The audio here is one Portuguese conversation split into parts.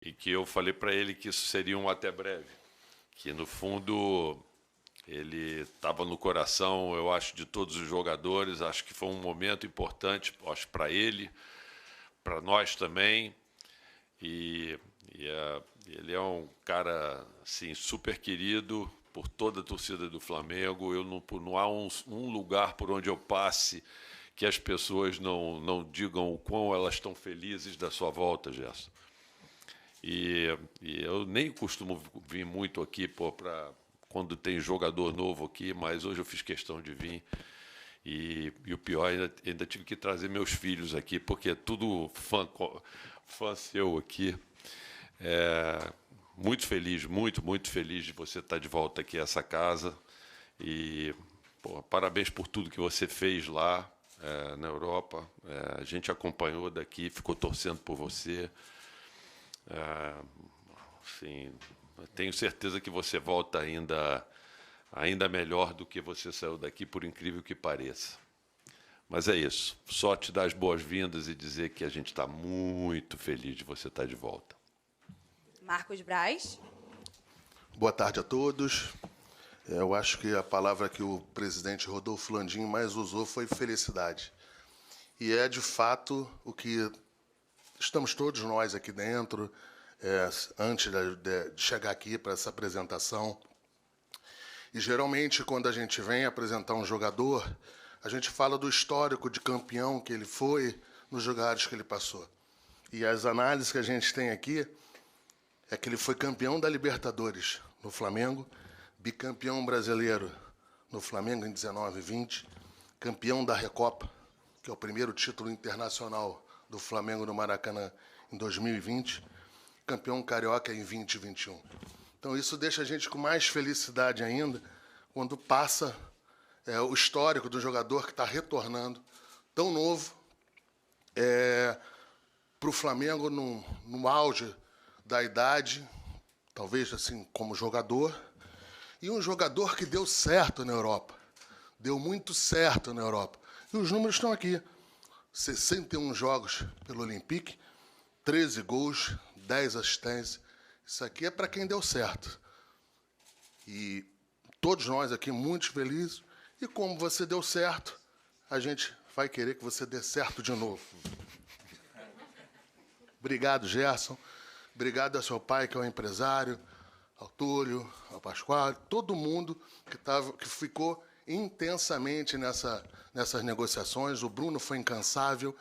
e que eu falei para ele que isso seria um até breve, que no fundo ele estava no coração, eu acho, de todos os jogadores. Acho que foi um momento importante, acho, para ele, para nós também. E, ele é um cara assim, super querido por toda a torcida do Flamengo. Eu não há um lugar por onde eu passe que as pessoas não digam o quão elas estão felizes da sua volta, Gerson. E eu nem costumo vir muito aqui para quando tem jogador novo aqui, mas hoje eu fiz questão de vir. E o pior, ainda tive que trazer meus filhos aqui, porque é tudo fã seu aqui. Muito feliz, muito feliz de você estar de volta aqui a essa casa. E pô, parabéns por tudo que você fez lá na Europa. A gente acompanhou daqui, ficou torcendo por você. Assim, tenho certeza que você volta ainda melhor do que você saiu daqui, por incrível que pareça. Mas é isso. Só te dar as boas-vindas e dizer que a gente está muito feliz de você estar de volta. Marcos Braz. Boa tarde a todos. Eu acho que a palavra que o presidente Rodolfo Landim mais usou foi felicidade. E é, de fato, o que estamos todos nós aqui dentro, antes de chegar aqui para essa apresentação. E, geralmente, quando a gente vem apresentar um jogador, a gente fala do histórico de campeão que ele foi nos lugares que ele passou. E as análises que a gente tem aqui é que ele foi campeão da Libertadores no Flamengo, bicampeão brasileiro no Flamengo em 19 e 20, campeão da Recopa, que é o primeiro título internacional do Flamengo no Maracanã em 2020, campeão carioca em 20 e 21. Então isso deixa a gente com mais felicidade ainda quando passa o histórico do jogador que está retornando tão novo para o Flamengo no auge da idade, talvez assim como jogador, e um jogador que deu certo na Europa. Deu muito certo na Europa. E os números estão aqui. 61 jogos pelo Olympique, 13 gols, 10 assistências. Isso aqui é para quem deu certo. E todos nós aqui muito felizes. E como você deu certo, a gente vai querer que você dê certo de novo. Obrigado, Gerson. Obrigado ao seu pai, que é um empresário, ao Túlio, ao Pascoal, todo mundo que ficou intensamente nessas negociações. O Bruno foi incansável.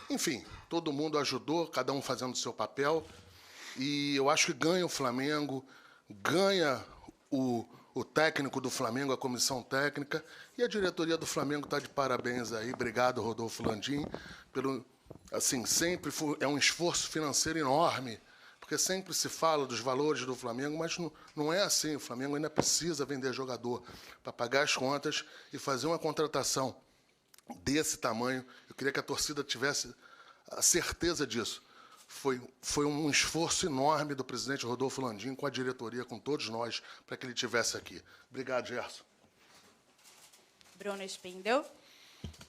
Enfim, todo mundo ajudou, cada um fazendo o seu papel. E eu acho que ganha o Flamengo, ganha o técnico do Flamengo, a comissão técnica, e a diretoria do Flamengo está de parabéns aí. Obrigado, Rodolfo Landim, pelo, assim, sempre é um esforço financeiro enorme, porque sempre se fala dos valores do Flamengo, mas não é assim. O Flamengo ainda precisa vender jogador para pagar as contas e fazer uma contratação desse tamanho. Eu queria que a torcida tivesse a certeza disso. Foi um esforço enorme do presidente Rodolfo Landim com a diretoria, com todos nós, para que ele estivesse aqui. Obrigado, Gerson. Bruno Spindel.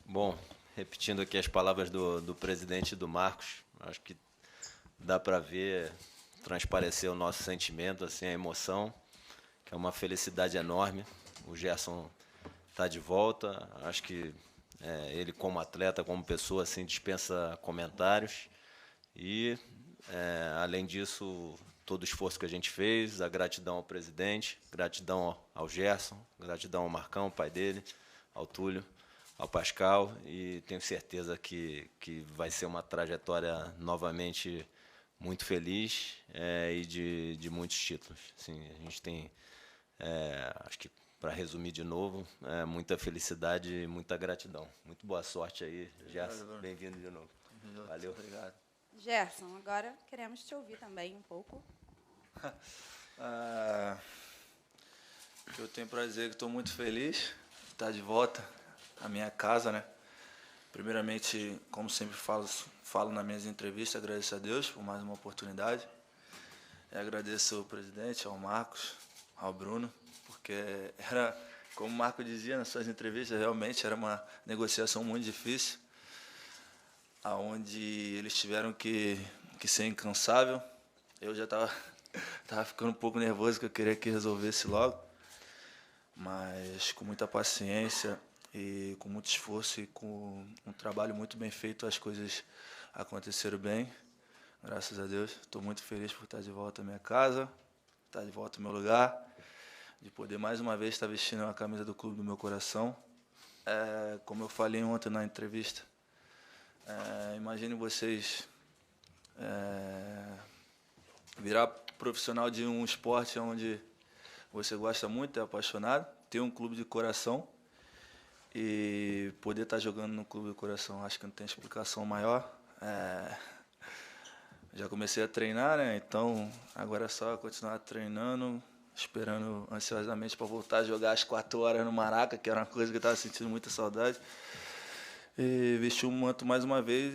Bom, repetindo aqui as palavras do presidente e do Marcos, acho que dá para ver, transparecer o nosso sentimento, assim, a emoção, que é uma felicidade enorme. O Gerson está de volta, acho que ele como atleta, como pessoa, assim, dispensa comentários. E, além disso, todo o esforço que a gente fez, a gratidão ao presidente, gratidão ao Gerson, gratidão ao Marcão, pai dele, ao Túlio, ao Pascal, e tenho certeza que vai ser uma trajetória novamente muito feliz e de muitos títulos. Assim, a gente tem, acho que, para resumir de novo, muita felicidade e muita gratidão. Muito boa sorte aí, Gerson. Bem-vindo de novo. Valeu. Obrigado. Gerson, agora queremos te ouvir também um pouco. Eu tenho para dizer que estou muito feliz de estar de volta à minha casa, né? Primeiramente, como sempre falo nas minhas entrevistas, agradeço a Deus por mais uma oportunidade. Agradeço ao presidente, ao Marcos, ao Bruno, porque era, como o Marco dizia nas suas entrevistas, realmente era uma negociação muito difícil, onde eles tiveram que ser incansável, Eu já tava ficando um pouco nervoso, que eu queria que resolvesse logo. Mas com muita paciência e com muito esforço e com um trabalho muito bem feito, as coisas aconteceram bem. Graças a Deus. Estou muito feliz por estar de volta à minha casa, estar de volta ao meu lugar, de poder mais uma vez estar vestindo a camisa do clube do meu coração. Como eu falei ontem na entrevista, imagine vocês virar profissional de um esporte onde você gosta muito, é apaixonado, ter um clube de coração e poder estar jogando no clube do coração. Acho que não tem explicação maior. Já comecei a treinar, né? Então agora é só continuar treinando, esperando ansiosamente para voltar a jogar às 4 horas no Maraca, que era uma coisa que eu estava sentindo muita saudade. E vestir o manto mais uma vez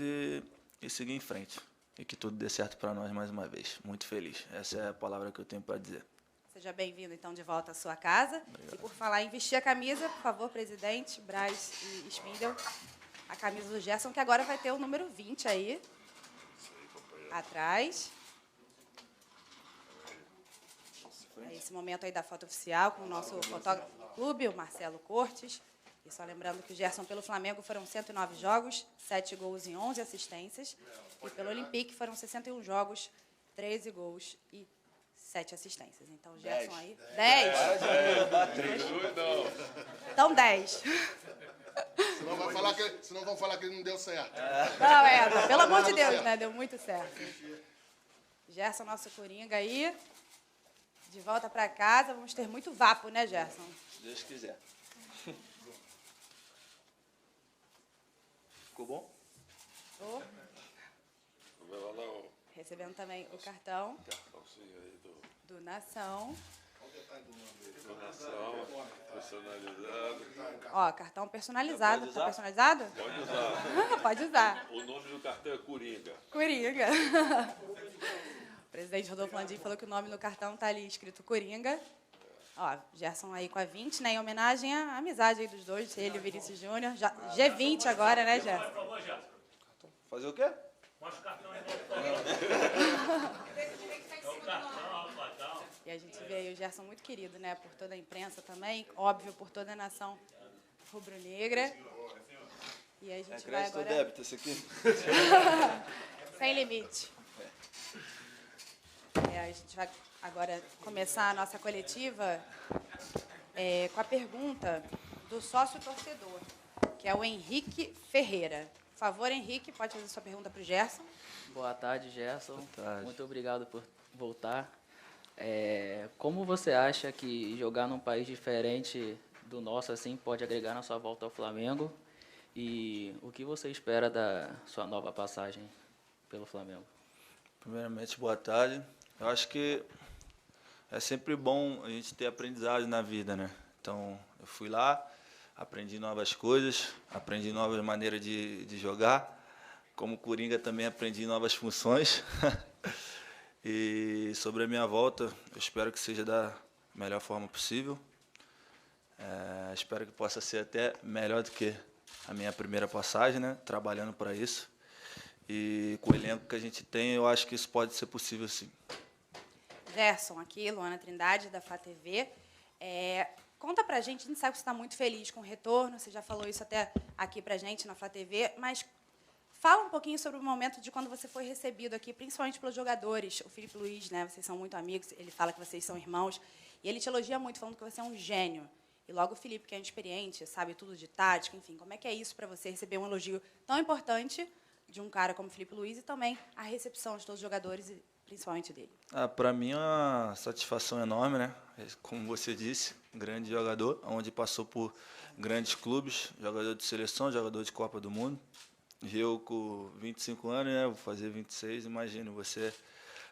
e seguir em frente. E que tudo dê certo para nós mais uma vez. Muito feliz. Essa é a palavra que eu tenho para dizer. Seja bem-vindo, então, de volta à sua casa. Obrigado. E por falar em vestir a camisa, por favor, presidente, Braz e Spindel, a camisa do Gerson, que agora vai ter o número 20 aí, atrás. É esse momento aí da foto oficial com o nosso fotógrafo do clube, o Marcelo Cortes. E só lembrando que o Gerson pelo Flamengo foram 109 jogos, 7 gols e 11 assistências. E pelo Olympique foram 61 jogos, 13 gols e 7 assistências. Então, o Gerson aí... 10. Então, 10. Senão vão falar que ele não deu certo. Não, pelo amor de Deus, né? Deu muito certo. Gerson, nosso coringa aí. De volta para casa. Vamos ter muito vapo, né, Gerson? Se Deus quiser. Ficou bom? Oh. Recebendo também o cartão do Nação. Do Nação, personalizado. Ó, cartão personalizado. Tá personalizado? Pode usar. Pode usar. O nome do cartão é Coringa. Coringa. O presidente Rodolfo Landim falou que o nome no cartão tá ali escrito Coringa. Ó, Gerson aí com a 20, né? Em homenagem à amizade aí dos dois, ele e o Vinícius Júnior. G20 agora, né, Gerson? Fazer o quê? Mostra o cartão aí. E a gente vê aí o Gerson muito querido, né? Por toda a imprensa também, óbvio, por toda a nação rubro-negra. E aí a gente vai crédito agora... ou débito esse aqui? Sem limite. A gente vai agora começar a nossa coletiva com a pergunta do sócio-torcedor, que é o Henrique Ferreira. Por favor, Henrique, pode fazer sua pergunta para o Gerson. Boa tarde, Gerson. Boa tarde. Muito obrigado por voltar. Como você acha que jogar num país diferente do nosso assim pode agregar na sua volta ao Flamengo? E o que você espera da sua nova passagem pelo Flamengo? Primeiramente, boa tarde. Eu acho que é sempre bom a gente ter aprendizado na vida, né? Então, eu fui lá, aprendi novas coisas, aprendi novas maneiras de jogar. Como Coringa também aprendi novas funções. E sobre a minha volta, eu espero que seja da melhor forma possível. Espero que possa ser até melhor do que a minha primeira passagem, né? Trabalhando para isso. E com o elenco que a gente tem, eu acho que isso pode ser possível, sim. Gerson, aqui, Luana Trindade, da Flá TV. Conta pra gente sabe que você está muito feliz com o retorno, você já falou isso até aqui pra gente na Flá TV, mas fala um pouquinho sobre o momento de quando você foi recebido aqui, principalmente pelos jogadores. O Felipe Luiz, né, vocês são muito amigos, ele fala que vocês são irmãos, e ele te elogia muito, falando que você é um gênio. E logo o Felipe, que é experiente, sabe tudo de tática, enfim, como é que é isso para você receber um elogio tão importante de um cara como o Felipe Luiz e também a recepção de todos os jogadores, e principalmente dele? Para mim é uma satisfação enorme, né? Como você disse, um grande jogador, onde passou por grandes clubes, jogador de seleção, jogador de Copa do Mundo. E eu com 25 anos, né? Vou fazer 26, imagino, você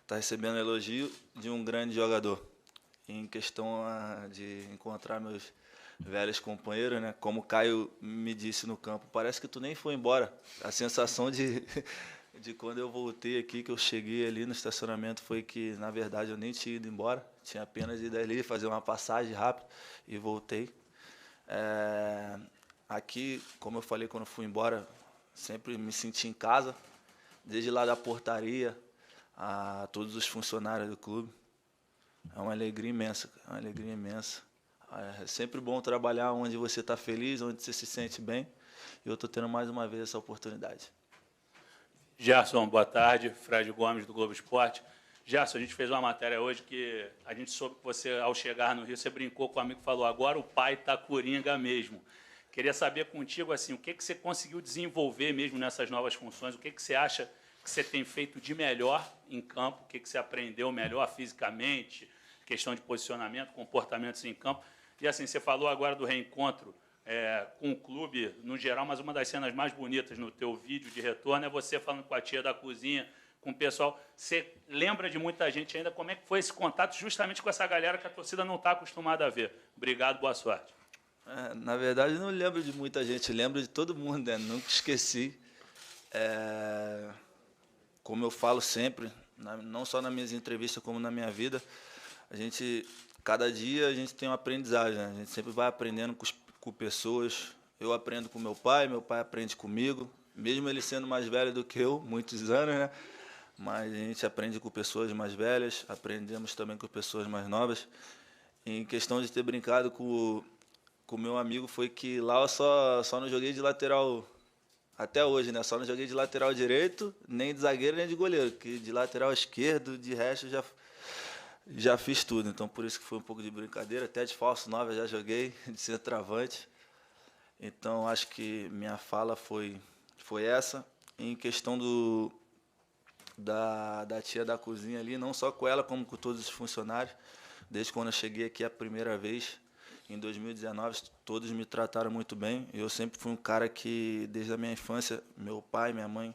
está recebendo elogio de um grande jogador. Em questão de encontrar meus velhos companheiros, né? Como o Caio me disse no campo, parece que tu nem foi embora. A sensação de quando eu voltei aqui, que eu cheguei ali no estacionamento, foi que, na verdade, eu nem tinha ido embora. Tinha apenas ido ali fazer uma passagem rápida e voltei. Aqui, como eu falei quando eu fui embora, sempre me senti em casa, desde lá da portaria a todos os funcionários do clube. É uma alegria imensa, cara, é uma alegria imensa. É sempre bom trabalhar onde você está feliz, onde você se sente bem. E eu estou tendo mais uma vez essa oportunidade. Gerson, boa tarde. Fred Gomes, do Globo Esporte. Gerson, a gente fez uma matéria hoje que a gente soube que você, ao chegar no Rio, você brincou com o amigo e falou, agora o pai está coringa mesmo. Queria saber contigo, assim, o que você conseguiu desenvolver mesmo nessas novas funções, o que você acha que você tem feito de melhor em campo, o que você aprendeu melhor fisicamente, questão de posicionamento, comportamentos em campo. E, assim, você falou agora do reencontro com o clube, no geral, mas uma das cenas mais bonitas no teu vídeo de retorno é você falando com a tia da cozinha, com o pessoal. Você lembra de muita gente ainda? Como é que foi esse contato justamente com essa galera que a torcida não está acostumada a ver? Obrigado, boa sorte. Na verdade, não lembro de muita gente, lembro de todo mundo, né? Nunca esqueci. Como eu falo sempre, não só nas minhas entrevistas, como na minha vida, cada dia a gente tem uma aprendizagem, né? A gente sempre vai aprendendo com pessoas. Eu aprendo com meu pai aprende comigo, mesmo ele sendo mais velho do que eu, muitos anos, né? Mas a gente aprende com pessoas mais velhas, aprendemos também com pessoas mais novas. Em questão de ter brincado com o meu amigo, foi que lá eu só não joguei de lateral, até hoje, né? Só não joguei de lateral direito, nem de zagueiro, nem de goleiro, que de lateral esquerdo, de resto, já fiz tudo. Então, por isso que foi um pouco de brincadeira. Até de falso 9 eu já joguei, de centroavante. Então, acho que minha fala foi essa. Em questão da tia da cozinha ali, não só com ela, como com todos os funcionários. Desde quando eu cheguei aqui a primeira vez, em 2019, todos me trataram muito bem. Eu sempre fui um cara que, desde a minha infância, meu pai, minha mãe,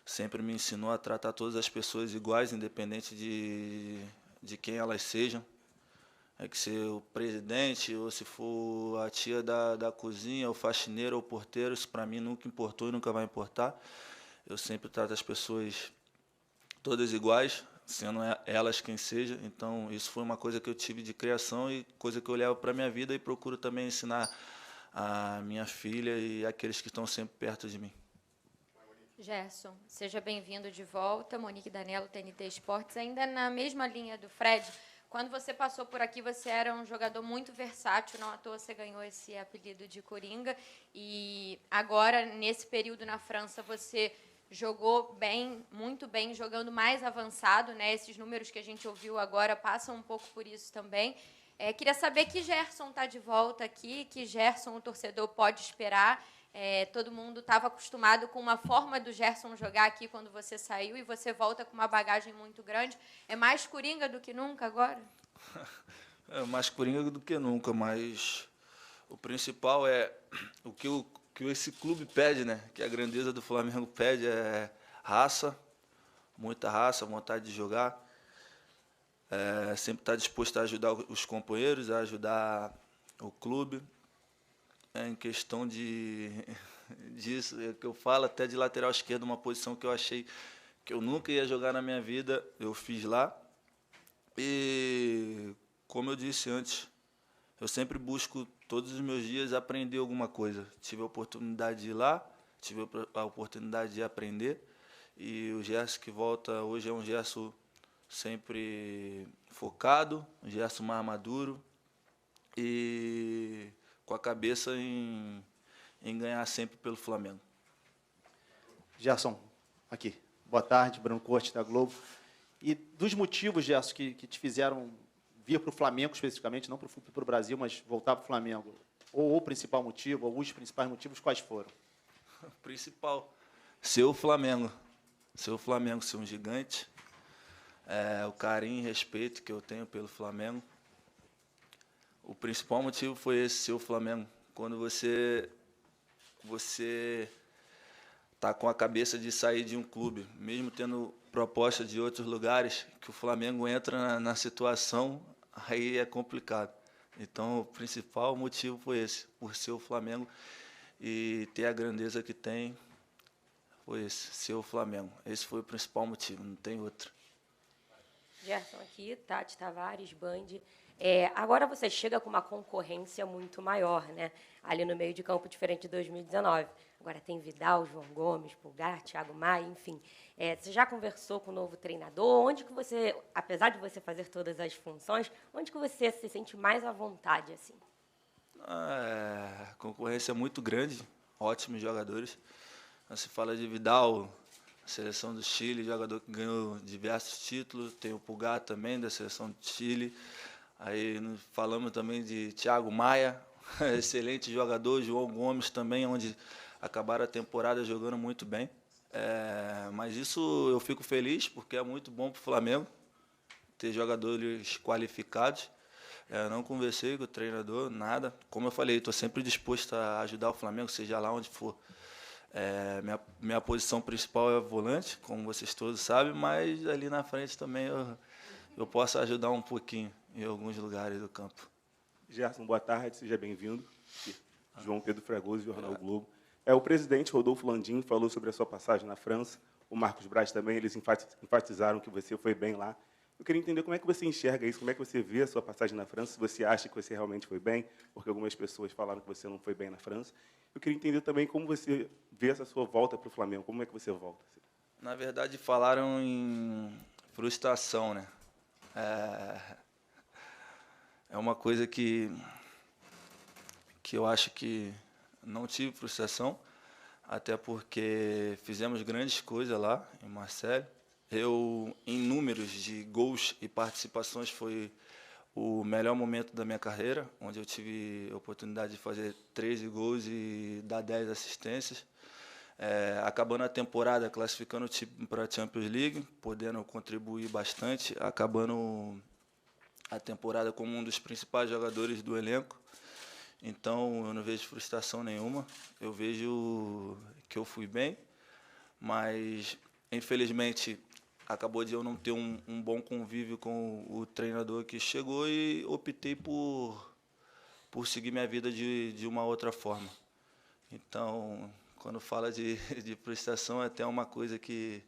sempre me ensinou a tratar todas as pessoas iguais, independente de quem elas sejam. É que se o presidente, ou se for a tia da cozinha, o faxineiro ou o porteiro, isso para mim nunca importou e nunca vai importar. Eu sempre trato as pessoas todas iguais, sendo elas quem seja. Então, isso foi uma coisa que eu tive de criação e coisa que eu levo para a minha vida e procuro também ensinar a minha filha e aqueles que estão sempre perto de mim. Gerson, seja bem-vindo de volta. Monique Danello, TNT Esportes. Ainda na mesma linha do Fred, quando você passou por aqui, você era um jogador muito versátil, não à toa você ganhou esse apelido de Coringa. E agora, nesse período na França, você jogou bem, muito bem, jogando mais avançado, né? Esses números que a gente ouviu agora passam um pouco por isso também. Queria saber que Gerson está de volta aqui, que Gerson o torcedor pode esperar. Todo mundo estava acostumado com uma forma do Gerson jogar aqui quando você saiu e você volta com uma bagagem muito grande. É mais Coringa do que nunca agora? É mais Coringa do que nunca, mas o principal é o que esse clube pede, né? Que a grandeza do Flamengo pede é raça, muita raça, vontade de jogar. Sempre estar disposto a ajudar os companheiros, a ajudar o clube. Em questão disso, que eu falo até de lateral esquerdo, uma posição que eu achei que eu nunca ia jogar na minha vida, eu fiz lá. E, como eu disse antes, eu sempre busco todos os meus dias aprender alguma coisa. Tive a oportunidade de ir lá, tive a oportunidade de aprender. E o Gerson que volta hoje é um Gerson sempre focado, um Gerson mais maduro e com a cabeça em ganhar sempre pelo Flamengo. Gerson, aqui. Boa tarde, Bruno Corte, da Globo. E dos motivos, Gerson, que te fizeram vir para o Flamengo especificamente, não para o Brasil, mas voltar para o Flamengo, ou o principal motivo, ou os principais motivos, quais foram? O principal, ser o Flamengo. Ser o Flamengo, ser um gigante. O carinho e respeito que eu tenho pelo Flamengo. O principal motivo foi esse, ser o Flamengo. Quando você está com a cabeça de sair de um clube, mesmo tendo proposta de outros lugares, que o Flamengo entra na situação, aí é complicado. Então, o principal motivo foi esse, por ser o Flamengo e ter a grandeza que tem, foi esse, ser o Flamengo. Esse foi o principal motivo, não tem outro. Gerson aqui, Tati Tavares, Band. Agora você chega com uma concorrência muito maior, né? Ali no meio de campo, diferente de 2019. agora tem Vidal, João Gomes, Pulgar, Thiago Maia, enfim. Você já conversou com o novo treinador? Onde que você, apesar de você fazer todas as funções, onde que você se sente mais à vontade, assim? A concorrência é muito grande, ótimos jogadores. Se fala de Vidal, seleção do Chile, jogador que ganhou diversos títulos. Tem o Pulgar também, da seleção do Chile. Aí falamos também de Thiago Maia, excelente jogador. João Gomes também, onde acabaram a temporada jogando muito bem. Mas isso eu fico feliz, porque é muito bom para o Flamengo ter jogadores qualificados. Não conversei com o treinador, nada. Como eu falei, estou sempre disposto a ajudar o Flamengo, seja lá onde for. Minha posição principal é volante, como vocês todos sabem, mas ali na frente também eu posso ajudar um pouquinho em alguns lugares do campo. Gerson, boa tarde, seja bem-vindo. João Pedro Fragoso, Jornal Globo. O presidente Rodolfo Landim falou sobre a sua passagem na França, o Marcos Braz também, eles enfatizaram que você foi bem lá. Eu queria entender como é que você enxerga isso, como é que você vê a sua passagem na França, se você acha que você realmente foi bem, porque algumas pessoas falaram que você não foi bem na França. Eu queria entender também como você vê essa sua volta para o Flamengo, como é que você volta? Na verdade, falaram em frustração, né? É uma coisa que eu acho que não tive frustração, até porque fizemos grandes coisas lá em Marseille. Em números de gols e participações, foi o melhor momento da minha carreira, onde eu tive a oportunidade de fazer 13 gols e dar 10 assistências. Acabando a temporada, classificando o time para a Champions League, podendo contribuir bastante, acabando a temporada como um dos principais jogadores do elenco. Então, eu não vejo frustração nenhuma. Eu vejo que eu fui bem, mas, infelizmente, acabou de eu não ter um bom convívio com o treinador que chegou e optei por seguir minha vida de uma outra forma. Então, quando fala de frustração, é até uma coisa que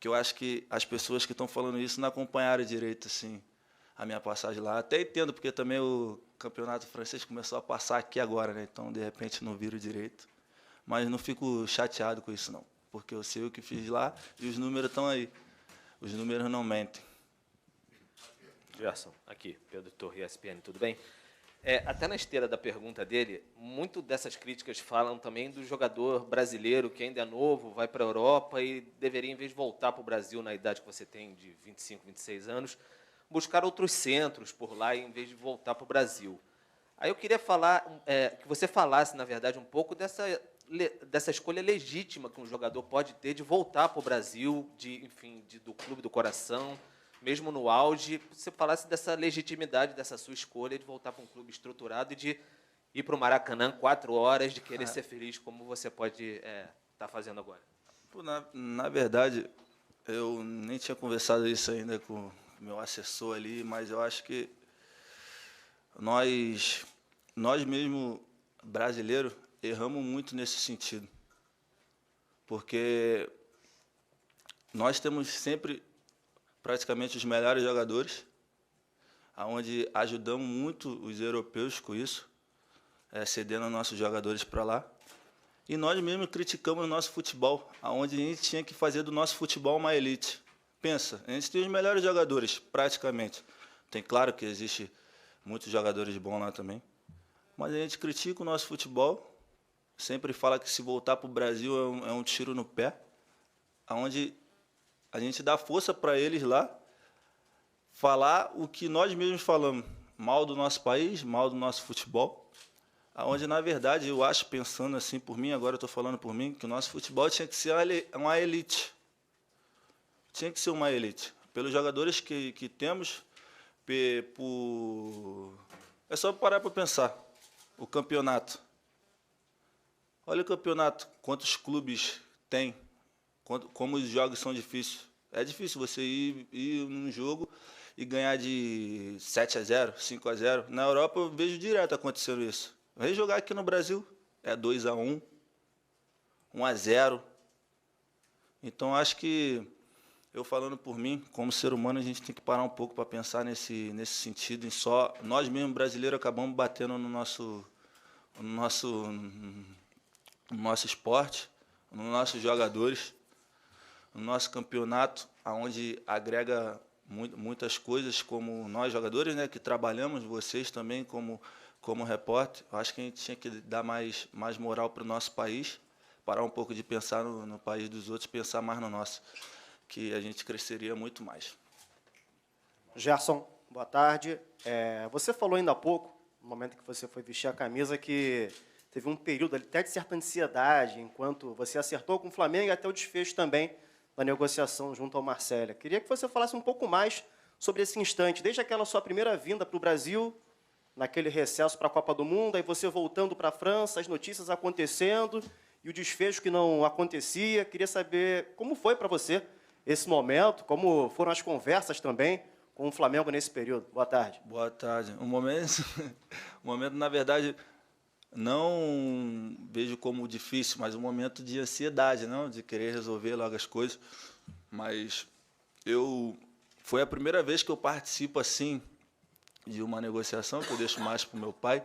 eu acho que as pessoas que estão falando isso não acompanharam direito assim, a minha passagem lá. Até entendo, porque também o campeonato francês começou a passar aqui agora, né? Então, de repente, não viro direito. Mas não fico chateado com isso, não. Porque eu sei o que fiz lá e os números estão aí. Os números não mentem. Gerson, aqui, Pedro Torre, ESPN, tudo bem? Até na esteira da pergunta dele, muito dessas críticas falam também do jogador brasileiro que ainda é novo, vai para a Europa e deveria, em vez de voltar para o Brasil na idade que você tem, de 25, 26 anos, buscar outros centros por lá em vez de voltar para o Brasil. Aí eu queria falar, que você falasse, na verdade, um pouco dessa escolha legítima que um jogador pode ter de voltar para o Brasil, do clube do coração, mesmo no auge. Você falasse dessa legitimidade, dessa sua escolha de voltar para um clube estruturado e de ir para o Maracanã 4 horas, de querer ser feliz, como você pode estar fazendo agora. Na verdade, eu nem tinha conversado isso ainda com o meu assessor ali, mas eu acho que nós mesmo, brasileiros, erramos muito nesse sentido. Porque nós temos sempre praticamente os melhores jogadores, onde ajudamos muito os europeus com isso, cedendo nossos jogadores para lá. E nós mesmo criticamos o nosso futebol, onde a gente tinha que fazer do nosso futebol uma elite. Pensa, a gente tem os melhores jogadores, praticamente. Tem claro que existe muitos jogadores bons lá também, mas a gente critica o nosso futebol, sempre fala que se voltar para o Brasil é um tiro no pé, onde a gente dá força para eles lá, falar o que nós mesmos falamos, mal do nosso país, mal do nosso futebol, onde, na verdade, eu acho, pensando assim por mim, agora eu estou falando por mim, que o nosso futebol tinha que ser uma elite. Tinha que ser uma elite. Pelos jogadores que temos, é só parar para pensar. O campeonato. Olha o campeonato, quantos clubes tem, como os jogos são difíceis. É difícil você ir num jogo e ganhar de 7-0, 5-0. Na Europa eu vejo direto acontecendo isso. Vem jogar aqui no Brasil, é 2-1, 1-0. Então acho que, eu falando por mim, como ser humano, a gente tem que parar um pouco para pensar nesse sentido. Em só nós mesmos brasileiros acabamos batendo no nosso no nosso esporte, nos nossos jogadores, no nosso campeonato, onde agrega muitas coisas, como nós jogadores, né, que trabalhamos, vocês também como repórter. Eu acho que a gente tinha que dar mais moral para o nosso país, parar um pouco de pensar no país dos outros, pensar mais no nosso, que a gente cresceria muito mais. Gerson, boa tarde. Você falou ainda há pouco, no momento que você foi vestir a camisa, que teve um período até de certa ansiedade, enquanto você acertou com o Flamengo e até o desfecho também da negociação junto ao Marcelo. Queria que você falasse um pouco mais sobre esse instante, desde aquela sua primeira vinda para o Brasil, naquele recesso para a Copa do Mundo, aí você voltando para a França, as notícias acontecendo e o desfecho que não acontecia. Queria saber como foi para você esse momento, como foram as conversas também com o Flamengo nesse período. Boa tarde. Boa tarde. O momento, na verdade, não vejo como difícil, mas um momento de ansiedade, não, de querer resolver logo as coisas. Mas foi a primeira vez que eu participo assim de uma negociação, que eu deixo mais para o meu pai.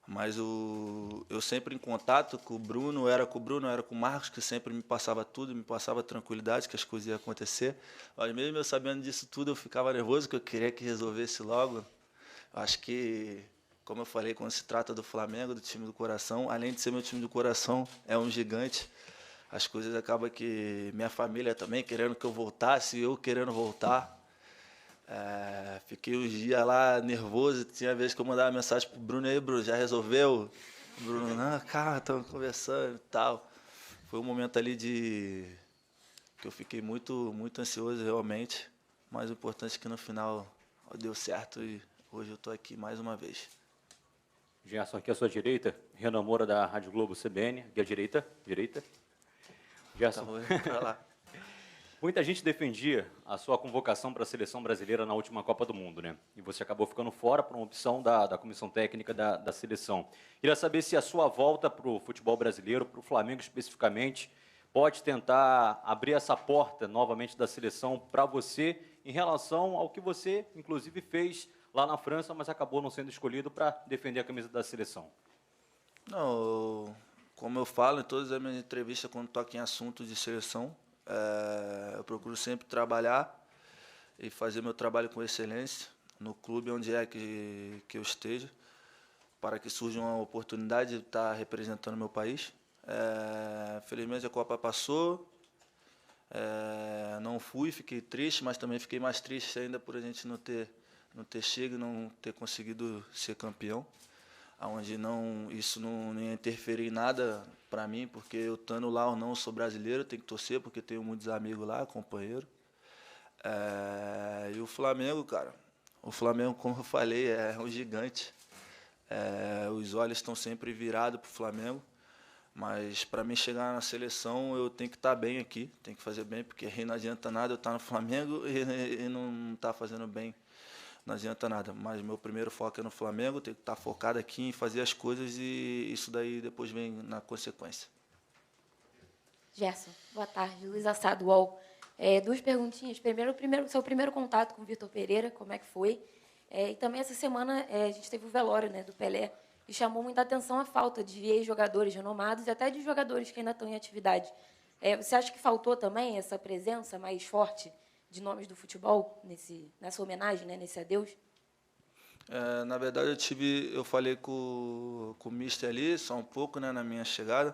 Mas eu sempre em contato com o Bruno, era com o Marcos, que sempre me passava tudo, me passava tranquilidade, que as coisas iam acontecer. Mas mesmo eu sabendo disso tudo, eu ficava nervoso, que eu queria que resolvesse logo. Eu acho que, como eu falei, quando se trata do Flamengo, do time do coração, além de ser meu time do coração, é um gigante. As coisas acabam que minha família também querendo que eu voltasse, eu querendo voltar. Fiquei uns dias lá nervoso, tinha vezes que eu mandava mensagem pro Bruno, aí, Bruno, já resolveu? O Bruno, não, calma, estamos conversando e tal. Foi um momento ali que eu fiquei muito ansioso realmente, mas o importante é que no final deu certo e hoje eu estou aqui mais uma vez. Gerson, aqui à sua direita, Renan Moura da Rádio Globo CBN, aqui à direita. Gerson. Tá, pra lá. Muita gente defendia a sua convocação para a seleção brasileira na última Copa do Mundo, né? E você acabou ficando fora por uma opção da comissão técnica da seleção. Queria saber se a sua volta para o futebol brasileiro, para o Flamengo especificamente, pode tentar abrir essa porta novamente da seleção para você em relação ao que você, inclusive, fez lá na França, mas acabou não sendo escolhido para defender a camisa da seleção. Não, como eu falo em todas as minhas entrevistas, quando toco em assuntos de seleção, eu procuro sempre trabalhar e fazer meu trabalho com excelência no clube onde é que eu esteja, para que surja uma oportunidade de estar representando meu país. Felizmente a Copa passou, não fui, fiquei triste, mas também fiquei mais triste ainda por a gente não ter chego e não ter conseguido ser campeão, onde isso não ia interferir em nada para mim, porque eu estando lá ou não, eu sou brasileiro, tenho que torcer, porque tenho muitos amigos lá, companheiro. E o Flamengo, cara, como eu falei, é um gigante. Os olhos estão sempre virados para o Flamengo, mas para mim chegar na seleção eu tenho que estar bem aqui, tenho que fazer bem, porque não adianta nada eu estar no Flamengo e não estar fazendo bem. Não adianta nada, mas meu primeiro foco é no Flamengo, tenho que estar focado aqui em fazer as coisas e isso daí depois vem na consequência. Gerson, boa tarde. Luiz Assado, UOL. Duas perguntinhas. Primeiro, seu primeiro contato com o Vitor Pereira, como é que foi? E também essa semana a gente teve o velório, né, do Pelé e chamou muita atenção a falta de ex-jogadores renomados e até de jogadores que ainda estão em atividade. Você acha que faltou também essa presença mais forte de nomes do futebol nessa homenagem, né, nesse adeus? Na verdade, eu falei com o mister ali, só um pouco, né, na minha chegada.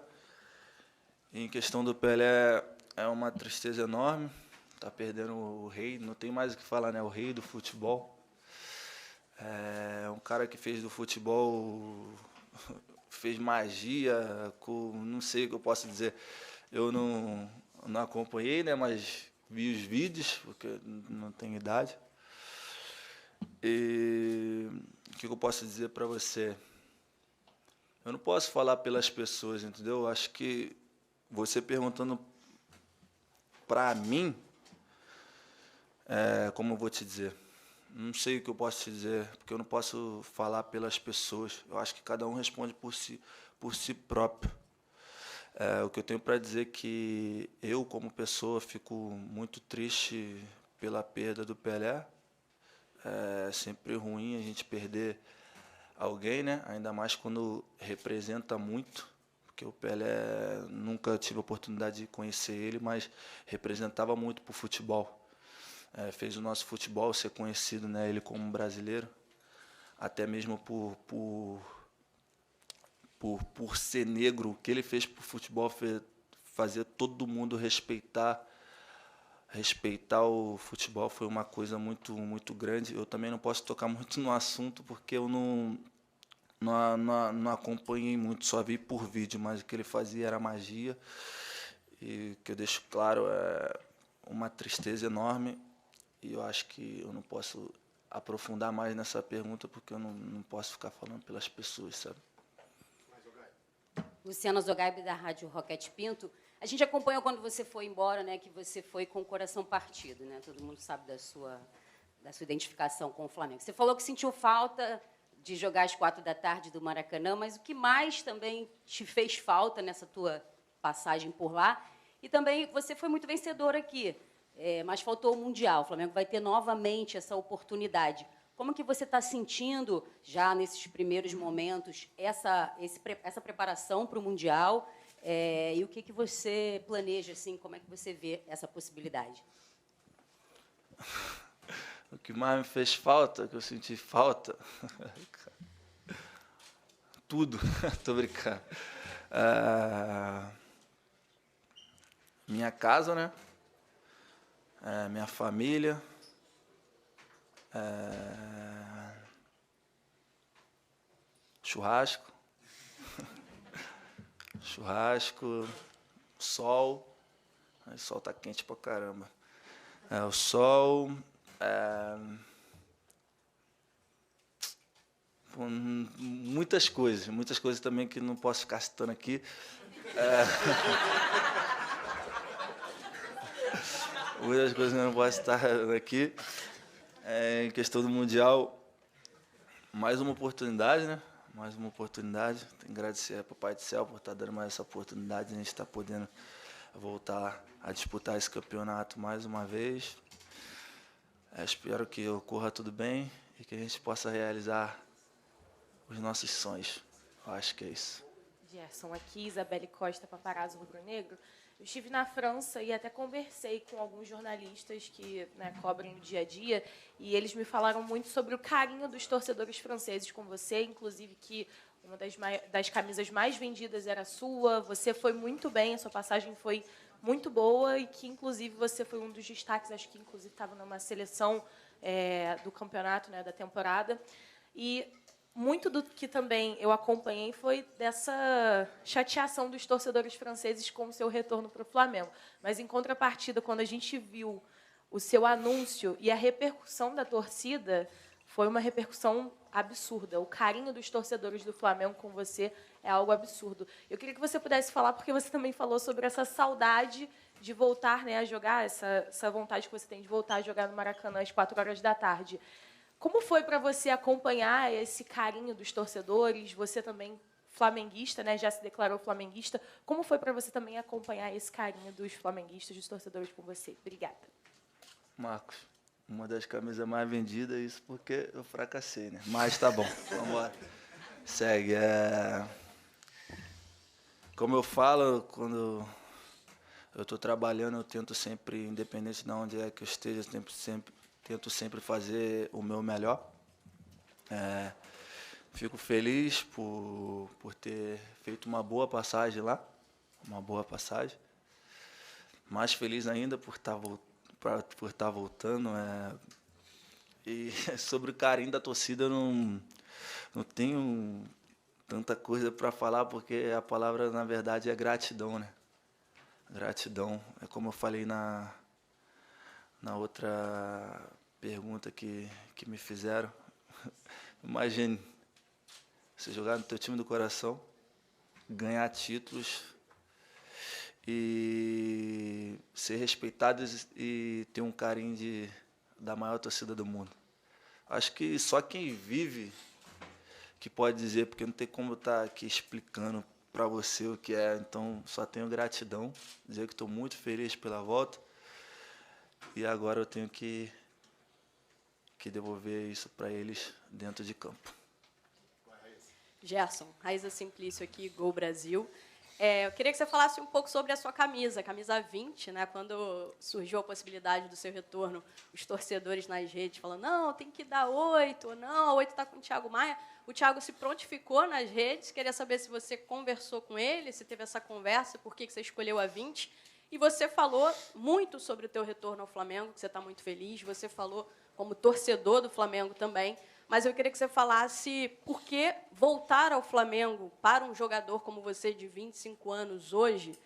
Em questão do Pelé, é uma tristeza enorme. Tá perdendo o rei, não tem mais o que falar, né, o rei do futebol. É um cara que fez do futebol, fez magia, não sei o que eu posso dizer. Eu não acompanhei, né, mas vi os vídeos, porque não tenho idade. E o que eu posso dizer para você? Eu não posso falar pelas pessoas, entendeu? Eu acho que você perguntando para mim, como eu vou te dizer? Não sei o que eu posso te dizer, porque eu não posso falar pelas pessoas. Eu acho que cada um responde por si próprio. O que eu tenho para dizer é que eu, como pessoa, fico muito triste pela perda do Pelé. É sempre ruim a gente perder alguém, né? Ainda mais quando representa muito, porque o Pelé, nunca tive a oportunidade de conhecer ele, mas representava muito para o futebol. Fez o nosso futebol ser conhecido, né, ele como brasileiro, até mesmo por ser negro. O que ele fez para o futebol fazer todo mundo respeitar o futebol foi uma coisa muito, muito grande. Eu também não posso tocar muito no assunto porque eu não acompanhei muito, só vi por vídeo, mas o que ele fazia era magia. E o que eu deixo claro é uma tristeza enorme, e eu acho que eu não posso aprofundar mais nessa pergunta porque eu não posso ficar falando pelas pessoas, sabe? Luciana Zogaib, da Rádio Roquete Pinto. A gente acompanhou quando você foi embora, né, que você foi com o coração partido, né? Todo mundo sabe da sua identificação com o Flamengo. Você falou que sentiu falta de jogar às 4h do Maracanã, mas o que mais também te fez falta nessa tua passagem por lá? E também você foi muito vencedor aqui, mas faltou o Mundial. O Flamengo vai ter novamente essa oportunidade. Como que você está sentindo, já nesses primeiros momentos, essa preparação para o Mundial? E o que você planeja, assim, como é que você vê essa possibilidade? O que mais me fez falta, que eu senti falta... Tudo. Tô brincando. Minha casa, né? Minha família. Churrasco. Churrasco. Sol. O sol tá quente pra caramba. O sol. Muitas coisas também que não posso ficar citando aqui. Muitas coisas que eu não posso citar aqui. Em questão do Mundial, mais uma oportunidade, né? Mais uma oportunidade. Tenho que agradecer ao Papai do Céu por estar dando mais essa oportunidade de a gente estar podendo voltar a disputar esse campeonato mais uma vez. Espero que ocorra tudo bem e que a gente possa realizar os nossos sonhos. Eu acho que é isso. Gerson, aqui, Isabelle Costa, Paparazzo Rubro-Negro. Eu estive na França e até conversei com alguns jornalistas que, né, cobrem o dia a dia, e eles me falaram muito sobre o carinho dos torcedores franceses com você, inclusive que uma das camisas mais vendidas era a sua. Você foi muito bem, a sua passagem foi muito boa e que, inclusive, você foi um dos destaques, acho que, inclusive, estava numa seleção do campeonato, né, da temporada. E muito do que também eu acompanhei foi dessa chateação dos torcedores franceses com o seu retorno para o Flamengo. Mas, em contrapartida, quando a gente viu o seu anúncio e a repercussão da torcida, foi uma repercussão absurda. O carinho dos torcedores do Flamengo com você é algo absurdo. Eu queria que você pudesse falar, porque você também falou sobre essa saudade de voltar, né, a jogar, essa vontade que você tem de voltar a jogar no Maracanã às 4h. Como foi para você acompanhar esse carinho dos torcedores? Você também flamenguista, né, já se declarou flamenguista. Como foi para você também acompanhar esse carinho dos flamenguistas, dos torcedores com você? Obrigada. Marcos, uma das camisas mais vendidas, isso porque eu fracassei, né? Mas tá bom, vamos embora. Segue. Como eu falo, quando eu estou trabalhando, eu tento sempre, independente de onde é que eu esteja, tento sempre fazer o meu melhor. Fico feliz por ter feito uma boa passagem lá, uma boa passagem. Mais feliz ainda por estar voltando. E sobre o carinho da torcida, eu não tenho tanta coisa para falar, porque a palavra, na verdade, é gratidão, né? Gratidão. É como eu falei na outra pergunta que me fizeram. Imagine você jogar no teu time do coração, ganhar títulos e ser respeitado e ter um carinho da maior torcida do mundo. Acho que só quem vive que pode dizer, porque não tem como eu estar aqui explicando para você o que é. Então, só tenho gratidão, dizer que estou muito feliz pela volta. E agora eu tenho que devolver isso para eles dentro de campo. Gerson, Raíza Simplício aqui, Gol Brasil. Eu queria que você falasse um pouco sobre a sua camisa, a camisa 20, né? Quando surgiu a possibilidade do seu retorno, os torcedores nas redes falando, não, tem que dar 8, ou não, a 8 está com o Thiago Maia. O Thiago se prontificou nas redes, queria saber se você conversou com ele, se teve essa conversa, por que você escolheu a 20. E você falou muito sobre o teu retorno ao Flamengo, que você está muito feliz, você falou como torcedor do Flamengo também. Mas eu queria que você falasse por que voltar ao Flamengo para um jogador como você, de 25 anos hoje,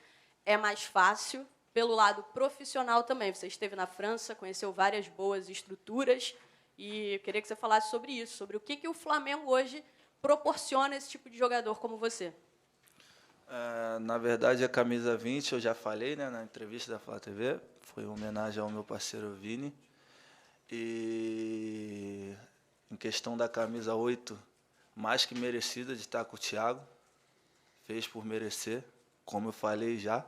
é mais fácil, pelo lado profissional também. Você esteve na França, conheceu várias boas estruturas, e eu queria que você falasse sobre isso, sobre o que o Flamengo hoje proporciona a esse tipo de jogador como você. Na verdade, a camisa 20, eu já falei, né, na entrevista da Flá TV, foi uma homenagem ao meu parceiro Vini. E em questão da camisa 8, mais que merecida de estar com o Thiago, fez por merecer, como eu falei já,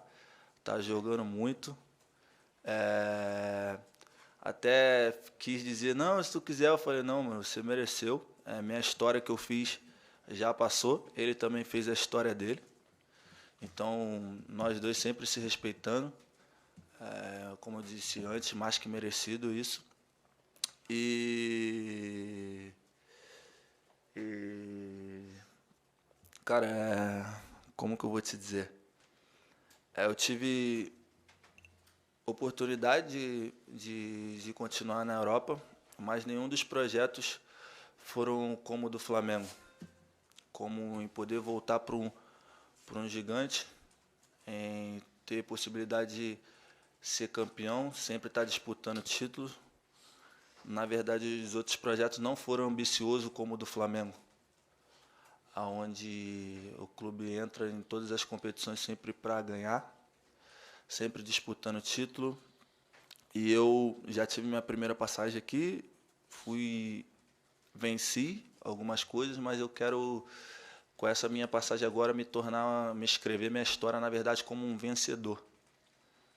está jogando muito. Até quis dizer, não, se tu quiser, eu falei, não, mano, você mereceu. Minha história que eu fiz já passou, ele também fez a história dele. Então, nós dois sempre se respeitando. Como eu disse antes, mais que merecido isso. Cara, como que eu vou te dizer? Eu tive oportunidade de continuar na Europa, mas nenhum dos projetos foram como o do Flamengo. Como em poder voltar para um gigante, em ter possibilidade de ser campeão, sempre estar disputando títulos. Na verdade, os outros projetos não foram ambiciosos como o do Flamengo, onde o clube entra em todas as competições sempre para ganhar, sempre disputando título. E eu já tive minha primeira passagem aqui, venci algumas coisas, mas eu quero, com essa minha passagem agora, me escrever minha história, na verdade, como um vencedor.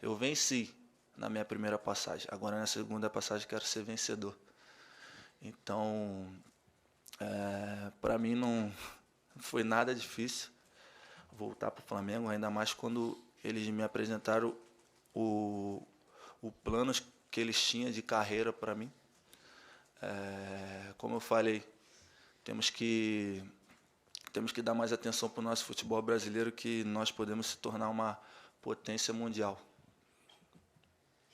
Eu venci na minha primeira passagem. Agora, na segunda passagem, quero ser vencedor. Então, para mim, não foi nada difícil voltar para o Flamengo, ainda mais quando eles me apresentaram o plano que eles tinham de carreira para mim. Como eu falei, temos que dar mais atenção para o nosso futebol brasileiro, que nós podemos se tornar uma potência mundial.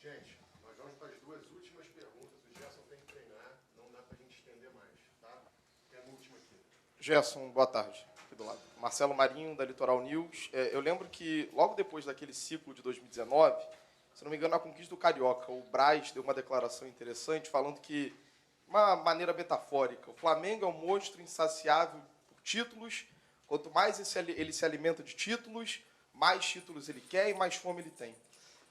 Gente, nós vamos para as duas últimas perguntas. O Gerson tem que treinar, não dá para a gente estender mais, tá? Tem a última aqui. Gerson, boa tarde. Aqui do lado. Marcelo Marinho, da Litoral News. Eu lembro que, logo depois daquele ciclo de 2019, se não me engano, na conquista do Carioca, o Braz deu uma declaração interessante, falando que, de uma maneira metafórica, o Flamengo é um monstro insaciável por títulos. Quanto mais ele se alimenta de títulos, mais títulos ele quer e mais fome ele tem.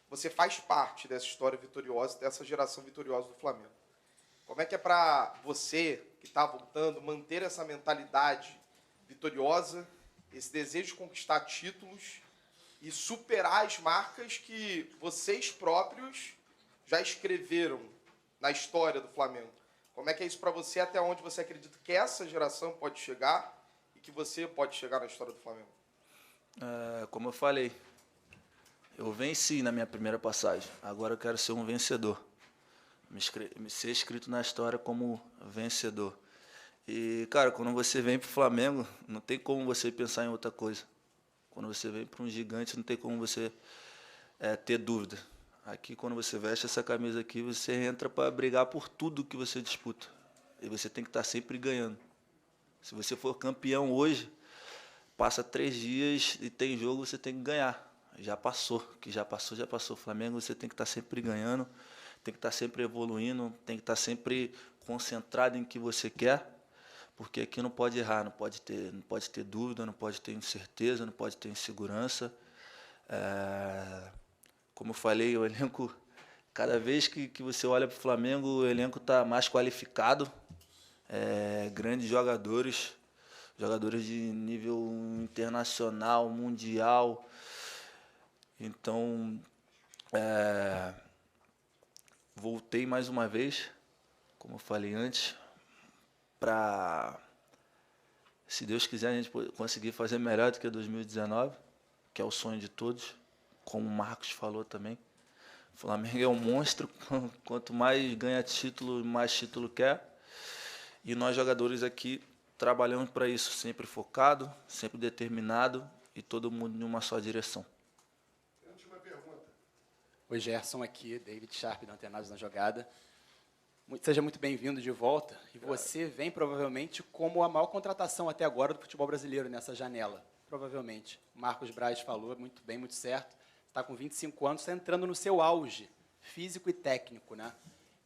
Você faz parte dessa história vitoriosa, dessa geração vitoriosa do Flamengo. Como é que é para você, que está voltando, manter essa mentalidade vitoriosa, esse desejo de conquistar títulos e superar as marcas que vocês próprios já escreveram na história do Flamengo? Como é que é isso para você, até onde você acredita que essa geração pode chegar e que você pode chegar na história do Flamengo? Como eu falei, eu venci na minha primeira passagem. Agora eu quero ser um vencedor. Ser escrito na história como vencedor. E, cara, quando você vem para o Flamengo, não tem como você pensar em outra coisa. Quando você vem para um gigante, não tem como você ter dúvida. Aqui, quando você veste essa camisa aqui, você entra para brigar por tudo que você disputa. E você tem que estar sempre ganhando. Se você for campeão hoje, passa 3 dias e tem jogo, você tem que ganhar. Já passou. Já passou. O Flamengo, você tem que estar sempre ganhando, tem que estar sempre evoluindo, tem que estar sempre concentrado em que você quer, porque aqui não pode errar, não pode ter dúvida, não pode ter incerteza, não pode ter insegurança. Como eu falei, o elenco, cada vez que você olha para o Flamengo, o elenco está mais qualificado, grandes jogadores de nível internacional, mundial. Então, voltei mais uma vez, como eu falei antes, para, se Deus quiser, a gente conseguir fazer melhor do que 2019, que é o sonho de todos, como o Marcos falou também. O Flamengo é um monstro, quanto mais ganha título, mais título quer. E nós jogadores aqui trabalhamos para isso, sempre focado, sempre determinado e todo mundo em uma só direção. Última pergunta. Oi, Gerson aqui, David Sharp, da Antenados na Jogada. Seja muito bem-vindo de volta. E você vem, provavelmente, como a maior contratação até agora do futebol brasileiro nessa janela. Provavelmente. O Marcos Braz falou, muito bem, muito certo. Está com 25 anos, está entrando no seu auge físico e técnico, né?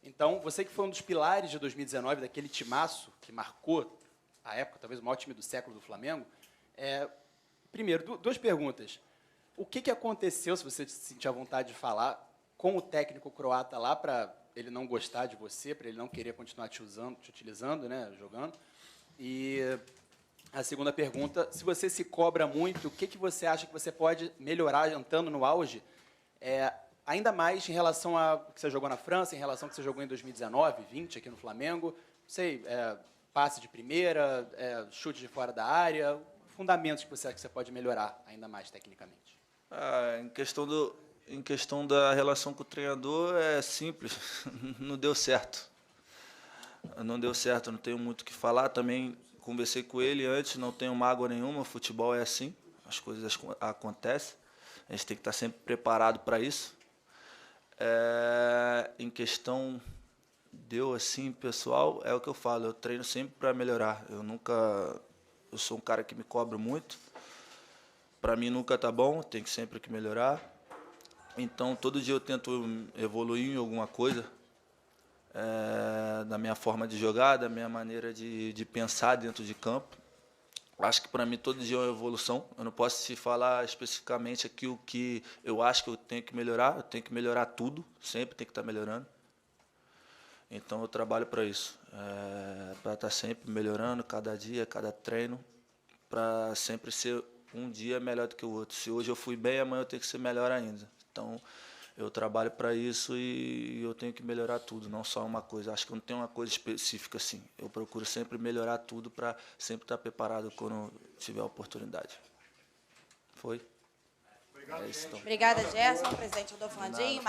Então, você que foi um dos pilares de 2019, daquele timaço que marcou a época, talvez o maior time do século do Flamengo, primeiro, duas perguntas. O que aconteceu, se você se sentir à vontade de falar, com o técnico croata lá, para ele não gostar de você, para ele não querer continuar te utilizando, né, jogando? E a segunda pergunta, se você se cobra muito, o que você acha que você pode melhorar entrando no auge, ainda mais em relação a que você jogou na França, em relação ao que você jogou em 2019, 20 aqui no Flamengo, não sei, passe de primeira, chute de fora da área, fundamentos que você acha que você pode melhorar ainda mais tecnicamente? Em questão da relação com o treinador, é simples, não deu certo. Não deu certo, não tenho muito o que falar, também conversei com ele antes, não tenho mágoa nenhuma, futebol é assim, as coisas acontecem, a gente tem que estar sempre preparado para isso. Em questão deu assim, pessoal, é o que eu falo, eu treino sempre para melhorar. Eu sou um cara que me cobro muito. Para mim nunca tá bom, tem que sempre que melhorar. Então todo dia eu tento evoluir em alguma coisa, da minha forma de jogar, da minha maneira de pensar dentro de campo. Acho que para mim todo dia é uma evolução. Eu não posso te falar especificamente aqui o que eu acho que eu tenho que melhorar. Eu tenho que melhorar tudo, sempre tem que estar melhorando. Então eu trabalho para isso, para estar sempre melhorando, cada dia, cada treino, para sempre ser um dia melhor do que o outro. Se hoje eu fui bem, amanhã eu tenho que ser melhor ainda. Então eu trabalho para isso e eu tenho que melhorar tudo, não só uma coisa. Acho que não tem uma coisa específica assim. Eu procuro sempre melhorar tudo para sempre estar preparado quando tiver a oportunidade. Foi? Obrigada, Gerson, presidente Rodolfo Landim.